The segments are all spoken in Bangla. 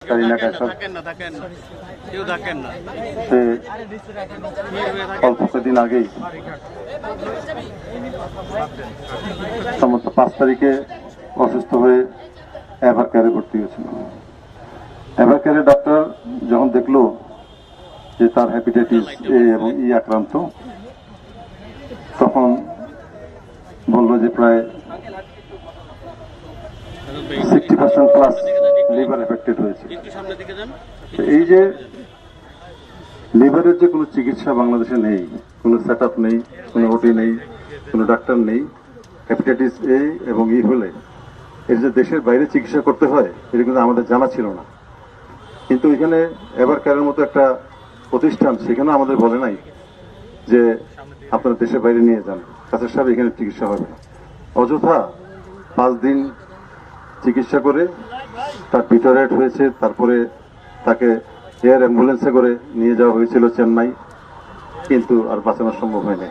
কারিনা কায়সার সে অল্প কদিন আগেই সম্ভবত 5 তারিখে অসুস্থ হয়ে এভার কেয়ারে ভর্তি হয়েছিল। এভার কেয়ারে ডাক্তার যখন দেখলো যে তার হেপাটাইটিস এ এবং ই আক্রান্ত, তখন বললো যে প্রায় 60% প্লাস লিভার এফেক্টেড হয়েছে। এই যে লিভারের যে কোনো চিকিৎসা বাংলাদেশে নেই, কোনো সেট আপ নেই, কোনো ওটি নেই, কোনো ডাক্তার নেই। হেপাটাইটিস এ এবং ই হলে এর যে দেশের বাইরে চিকিৎসা করতে হয়, এটা কিন্তু আমাদের জানা ছিল না। কিন্তু এখানে এভার কেয়ারের মতো একটা প্রতিষ্ঠান, সেখানে আমাদের বলে নাই যে আপনারা দেশের বাইরে নিয়ে যান, কাছের সাহেব এখানে চিকিৎসা হবে না। অযথা 5 দিন চিকিৎসা করে তার ডিটোরেট হয়েছে, তারপরে তাকে এয়ার অ্যাম্বুলেন্সে করে নিয়ে যাওয়া হয়েছিল চেন্নাই, কিন্তু আর বাঁচানো সম্ভব হয়নি।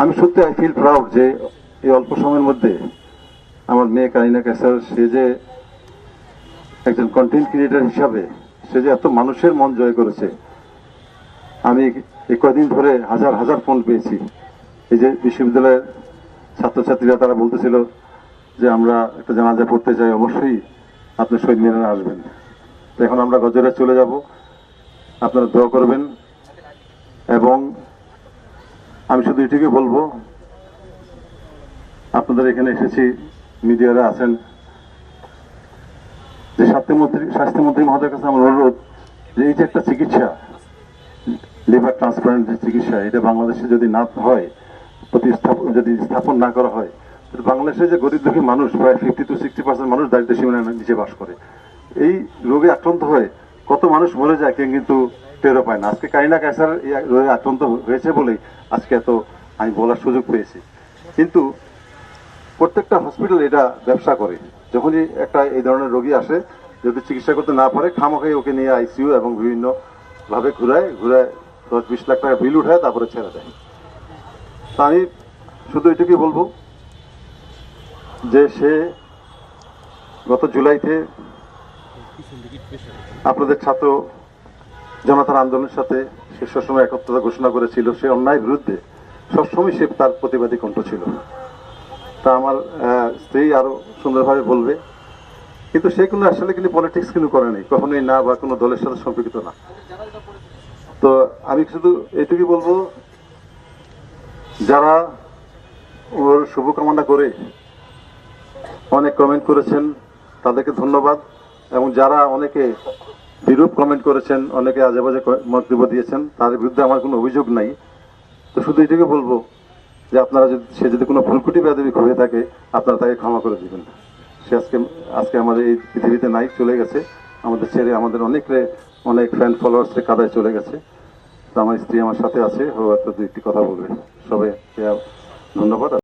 আমি সত্যি আই ফিল প্রাউড যে এই অল্প সময়ের মধ্যে আমার মেয়ে কারিনা কায়সার, সে যে একজন কন্টেন্ট ক্রিয়েটর হিসাবে সে যে এত মানুষের মন জয় করেছে। আমি এই কয়েকদিন ধরে হাজার হাজার ফোন পেয়েছি। এই যে বিশ্ববিদ্যালয়ের ছাত্রছাত্রীরা তারা বলতেছিল যে আমরা একটা জানাজা পড়তে চাই, অবশ্যই আপনি শহীদ মিনারে আসবেন। তো এখন আমরা গজরে চলে যাব, আপনারা দোয়া করবেন। এবং আমি শুধু এটুকু বলবো, আপনাদের এখানে এসেছি, মিডিয়ারা আছেন, যে স্বাস্থ্যমন্ত্রী মহোদয়ের কাছে আমার অনুরোধ যে এই যে একটা চিকিৎসা, লিভার ট্রান্সপ্লান্ট যে চিকিৎসা, এটা বাংলাদেশে যদি না হয়, যদি স্থাপন না করা হয়, বাংলাদেশে যে গরিব দুঃখী মানুষ প্রায় 50 to 60% মানুষ দারিদ্র সীমানার নিচে বাস করে। এই রোগে আক্রান্ত হয়ে কত মানুষ মরে যায় কেউ কিন্তু টেরও পায় না। আজকে কারিনা কায়সার এই রোগে আক্রান্ত হয়েছে বলেই আজকে এত আমি বলার সুযোগ পেয়েছি। কিন্তু প্রত্যেকটা হসপিটাল এটা ব্যবসা করে। যখনই একটা এই ধরনের রোগী আসে, যদি চিকিৎসা করতে না পারে, খামোখাই ওকে নিয়ে আইসিইউ এবং বিভিন্ন ভাবে ঘুরায় 10-20 লাখ টাকা বিল উঠায়, তারপরে ছেড়ে দেয়। তা আমি শুধু এটুকুই বলবো যে সে গত জুলাইতে আপনাদের ছাত্র জনতার আন্দোলনের সাথে সে সবসময় একত্রতা ঘোষণা করেছিল। সে অন্যায় বিরুদ্ধে সবসময় সে তার প্রতিবাদী কণ্ঠ ছিল। তা আমার স্ত্রী আরো সুন্দরভাবে বলবে। কিন্তু সে কোনো আসলে কিন্তু পলিটিক্স কিন্তু করে নাই, কখনোই না, বা কোনো দলের সাথে সম্পর্কিত না। তো আমি শুধু এইটুকুই বলবো, যারা ওর শুভকামনা করে অনেক কমেন্ট করেছেন তাদেরকে ধন্যবাদ, এবং যারা অনেকে বিরূপ কমেন্ট করেছেন, অনেকে আজেবাজে মন্তব্য দিয়েছেন, তার বিরুদ্ধে আমার কোনো অভিযোগ নাই। তো শুধু এটুকু বলবো যে আপনারা সে যদি কোনো ভুলকুটি বেয়াদবি হয়ে থাকে, আপনারা তাকে ক্ষমা করে দিবেন। সে আজকে আমাদের এই পৃথিবীতে নাই, চলে গেছে আমাদের ছেড়ে। আমাদের অনেক ফ্যান ফলোয়ার্সের কাদায় চলে গেছে। তো আমার স্ত্রী আমার সাথে আছে, ও একটা 2-1টি কথা বলবে। সবাই ধন্যবাদ।